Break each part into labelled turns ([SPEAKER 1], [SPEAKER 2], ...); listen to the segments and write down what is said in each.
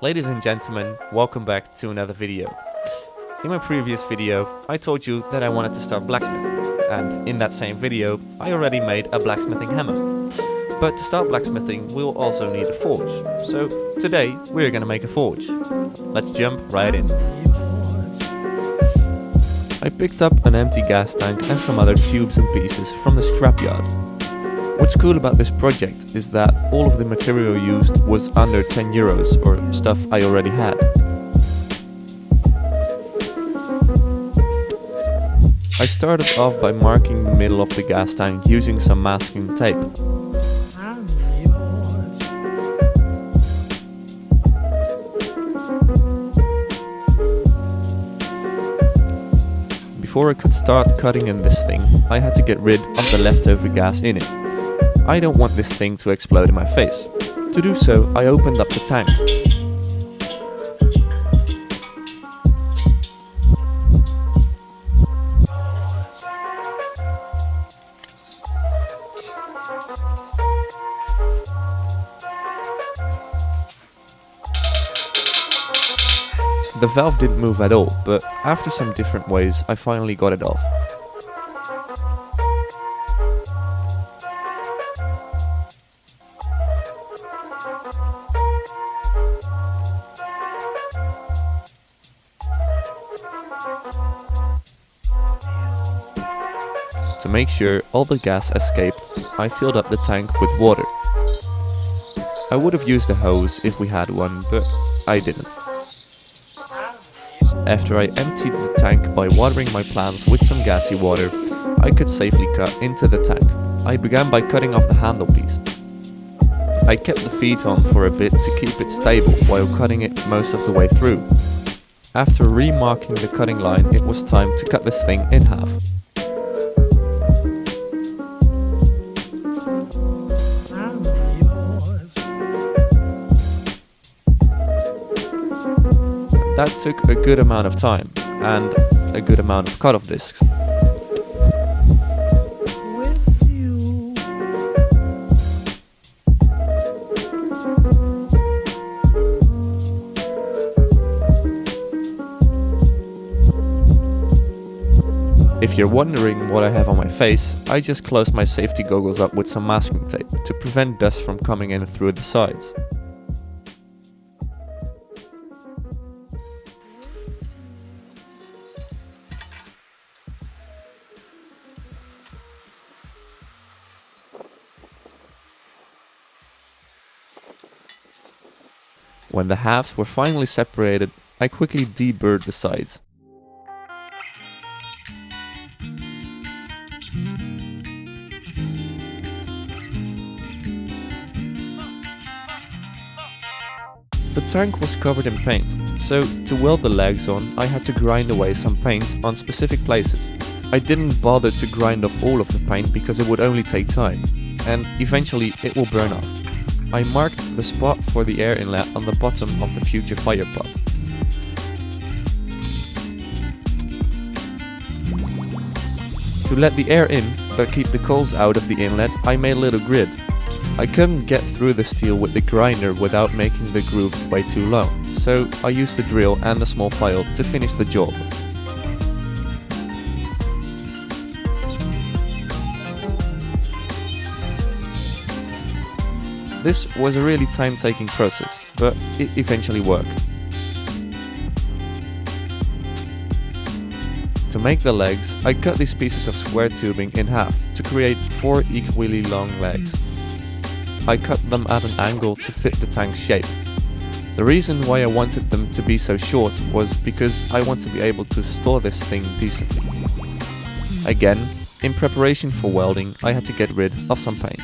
[SPEAKER 1] Ladies and gentlemen, welcome back to another video. In my previous video, I told you that I wanted to start blacksmithing, and in that same video, I already made a blacksmithing hammer. But to start blacksmithing, we'll also need a forge, so today we're gonna make a forge. Let's jump right in. I picked up an empty gas tank and some other tubes and pieces from the scrapyard. What's cool about this project is that all of the material used was under 10 euros, or stuff I already had. I started off by marking the middle of the gas tank using some masking tape. Before I could start cutting in this thing, I had to get rid of the leftover gas in it. I don't want this thing to explode in my face. To do so, I opened up the tank. The valve didn't move at all, but after some different ways, I finally got it off. To make sure all the gas escaped, I filled up the tank with water. I would have used a hose if we had one, but I didn't. After I emptied the tank by watering my plants with some gassy water, I could safely cut into the tank. I began by cutting off the handle piece. I kept the feet on for a bit to keep it stable while cutting it most of the way through. After remarking the cutting line, it was time to cut this thing in half. That took a good amount of time, and a good amount of cut-off discs. If you're wondering what I have on my face, I just closed my safety goggles up with some masking tape to prevent dust from coming in through the sides. When the halves were finally separated, I quickly deburred the sides. The tank was covered in paint, so to weld the legs on, I had to grind away some paint on specific places. I didn't bother to grind off all of the paint because it would only take time, and eventually it will burn off. I marked the spot for the air inlet on the bottom of the future fire pot. To let the air in, but keep the coals out of the inlet, I made a little grid. I couldn't get through the steel with the grinder without making the grooves way too long, so I used the drill and a small file to finish the job. This was a really time-taking process, but it eventually worked. To make the legs, I cut these pieces of square tubing in half to create 4 equally long legs. I cut them at an angle to fit the tank's shape. The reason why I wanted them to be so short was because I want to be able to store this thing decently. Again, in preparation for welding, I had to get rid of some paint.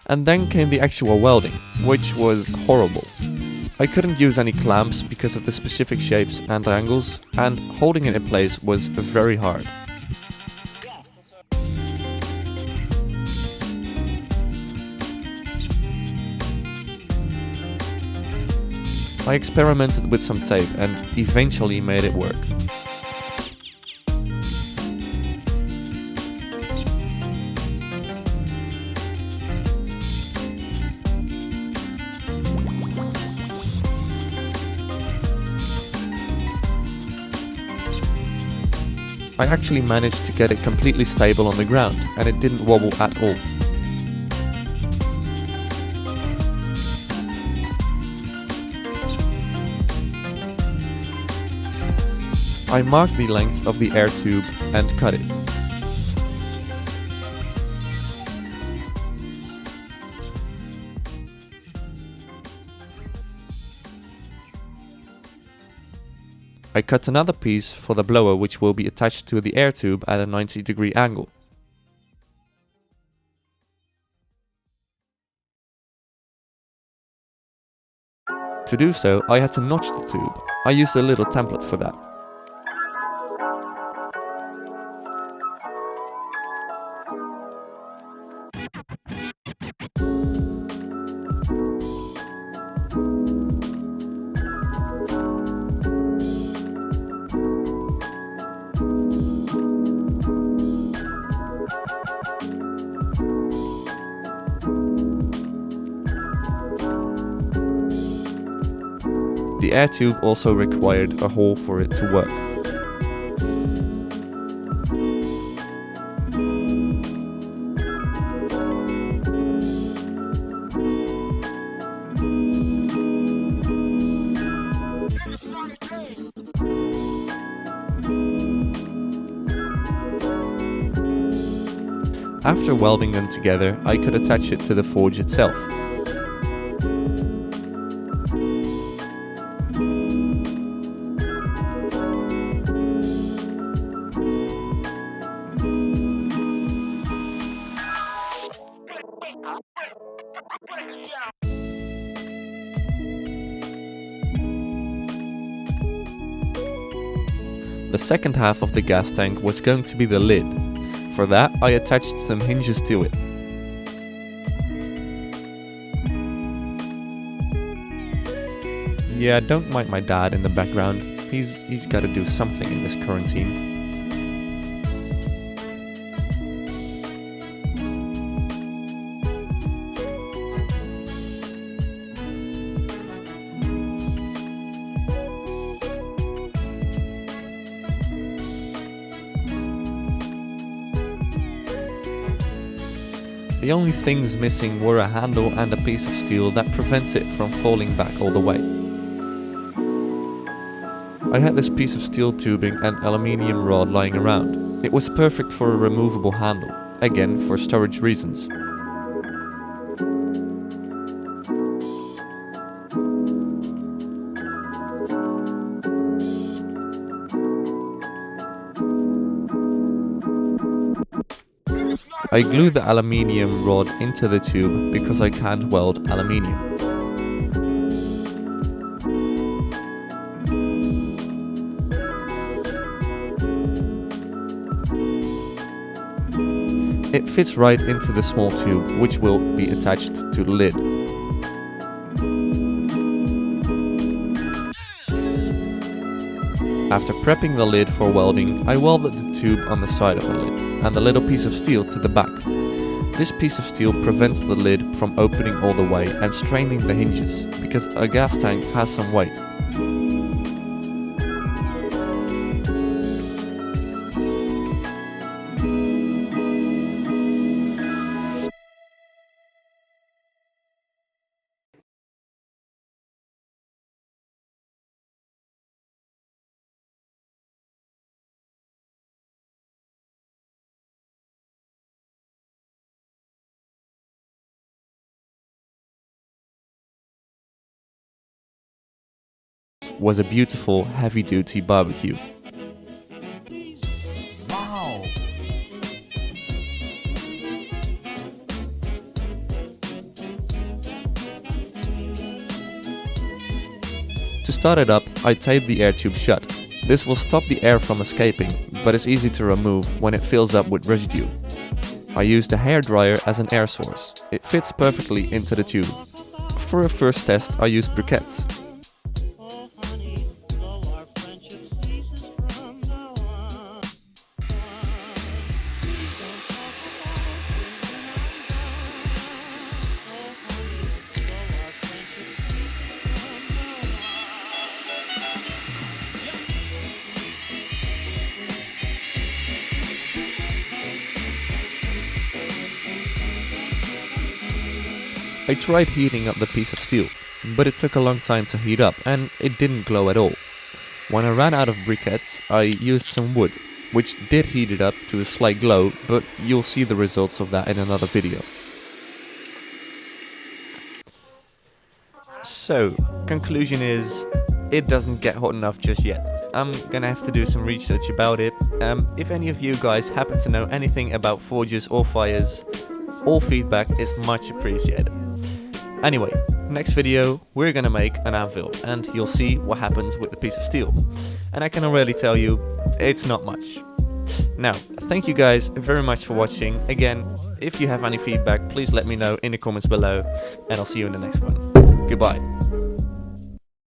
[SPEAKER 1] And then came the actual welding, which was horrible. I couldn't use any clamps because of the specific shapes and angles, and holding it in place was very hard. I experimented with some tape and eventually made it work. I actually managed to get it completely stable on the ground, and it didn't wobble at all. I marked the length of the air tube and cut it. I cut another piece for the blower, which will be attached to the air tube at a 90-degree angle. To do so, I had to notch the tube. I used a little template for that. The air tube also required a hole for it to work. After welding them together, I could attach it to the forge itself. The second half of the gas tank was going to be the lid. For that, I attached some hinges to it. Yeah, don't mind my dad in the background. He's got to do something in this quarantine. The only things missing were a handle and a piece of steel that prevents it from falling back all the way. I had this piece of steel tubing and aluminium rod lying around. It was perfect for a removable handle, again for storage reasons. I glued the aluminium rod into the tube because I can't weld aluminium. It fits right into the small tube, which will be attached to the lid. After prepping the lid for welding, I welded the tube on the side of the lid and the little piece of steel to the back. This piece of steel prevents the lid from opening all the way and straining the hinges, because a gas tank has some weight. Was a beautiful heavy-duty barbecue.
[SPEAKER 2] Wow!
[SPEAKER 1] To start it up, I taped the air tube shut. This will stop the air from escaping, but is easy to remove when it fills up with residue. I used a hairdryer as an air source. It fits perfectly into the tube. For a first test, I used briquettes. I tried heating up the piece of steel, but it took a long time to heat up and it didn't glow at all. When I ran out of briquettes, I used some wood, which did heat it up to a slight glow, but you'll see the results of that in another video. So, conclusion is, it doesn't get hot enough just yet. I'm gonna have to do some research about it. If any of you guys happen to know anything about forges or fires, all feedback is much appreciated. Anyway, next video we're gonna make an anvil and you'll see what happens with the piece of steel. And I can already tell you, it's not much. Now, thank you guys very much for watching. Again, if you have any feedback, please let me know in the comments below and I'll see you in the next one. Goodbye.